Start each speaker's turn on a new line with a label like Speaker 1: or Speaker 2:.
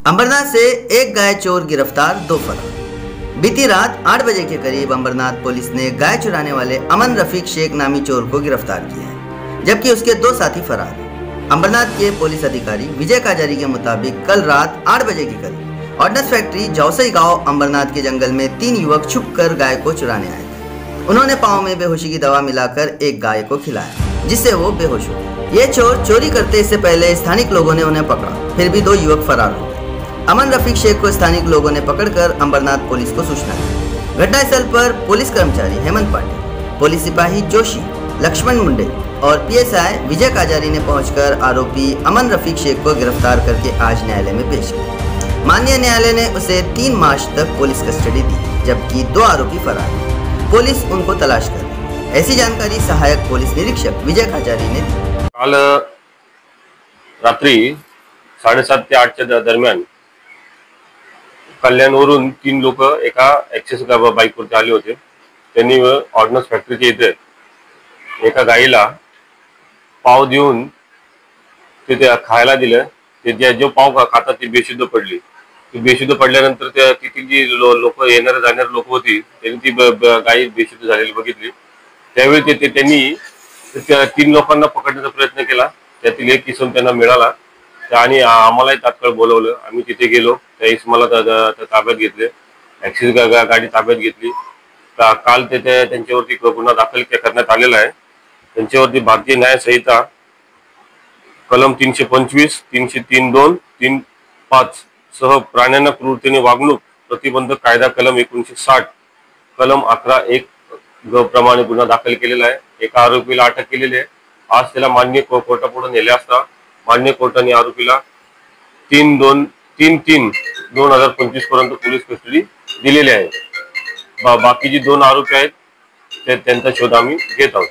Speaker 1: अंबरनाथ से एक गाय चोर गिरफ्तार, 2 फरार। बीती रात 8 बजे के करीब अंबरनाथ पुलिस ने गाय चुराने वाले अमन रफीक शेख नामी चोर को गिरफ्तार किया है, जबकि उसके 2 साथी फरार हैं। अंबरनाथ के पुलिस अधिकारी विजय काजारी के मुताबिक कल रात 8 बजे के करीब ऑर्डनेंस फैक्ट्री जौसई गांव अंबरनाथ के जंगल में 3 युवक छुपकर गाय को चुराने आए थे। उन्होंने पाँव में बेहोशी की दवा मिलाकर एक गाय को खिलाया, जिससे वो बेहोश हो गए। ये चोर चोरी करते इससे पहले स्थानिक लोगों ने उन्हें पकड़ा, फिर भी 2 युवक फरार हो गए। अमन रफीक शेख को स्थानिक लोगों ने पकड़कर अंबरनाथ पुलिस को सूचना दी। घटनास्थल पर पुलिस कर्मचारी हेमंत पाटिल, पुलिस सिपाही जोशी, लक्ष्मण मुंडे और पीएसआई विजय काजारी ने पहुंचकर आरोपी अमन रफीक शेख को गिरफ्तार करके आज न्यायालय में पेश किया। माननीय न्यायालय ने उसे 3 मार्च तक पुलिस कस्टडी दी, जबकि 2 आरोपी फरार हैं। पुलिस उनको तलाश कर रही है। ऐसी जानकारी सहायक पुलिस निरीक्षक विजय काजारी ने दी।
Speaker 2: काल रात्री 7:30 ते 8च्या दरम्यान कल्याणवरून 3 लोक एका एक्सेस बाईकवरती आले होते। त्यांनी ऑर्डनन्स फॅक्टरीच्या इथे एका गाईला पाव देऊन ते खायला दिलं। ते जो पाव खातात ती बेशुद्ध पडली। ती बेशुद्ध पडल्यानंतर तिथली जी लोक येणारे जाणारे लोक होती त्यांनी ती गाई बेशुद्ध झालेली बघितली। त्यावेळी त्यांनी 3 लोकांना पकडण्याचा प्रयत्न केला। त्यातील एक इसम त्यांना मिळाला आणि आम्हालाही तात्काळ बोलवलं। आम्ही तिथे गेलो, त्या इसमाला ताब्यात घेतले, ॲक्सिस गाडी ताब्यात घेतली। काल त्यांच्यावरती गुन्हा दाखल करण्यात आलेला आहे। त्यांच्यावरती भारतीय न्याय संहिता कलम 325, 303(2), 3(5) सह प्राण्यांना क्रूरतेने वागणूक प्रतिबंधक कायदा कलम 1960, कलम 11(1) ग प्रमाणे गुन्हा दाखल केलेला आहे। एका आरोपीला अटक केलेली आहे। आज त्याला माननीय कोर्टापुढे नेले असता माननीय कोर्टाने आरोपीला 3/3/2025 पर्यंत पोलीस कस्टडी दिलेली आहे। बाकीची 2 आरोपी आहेत त्यांचा शोध आम्ही घेत आहोत।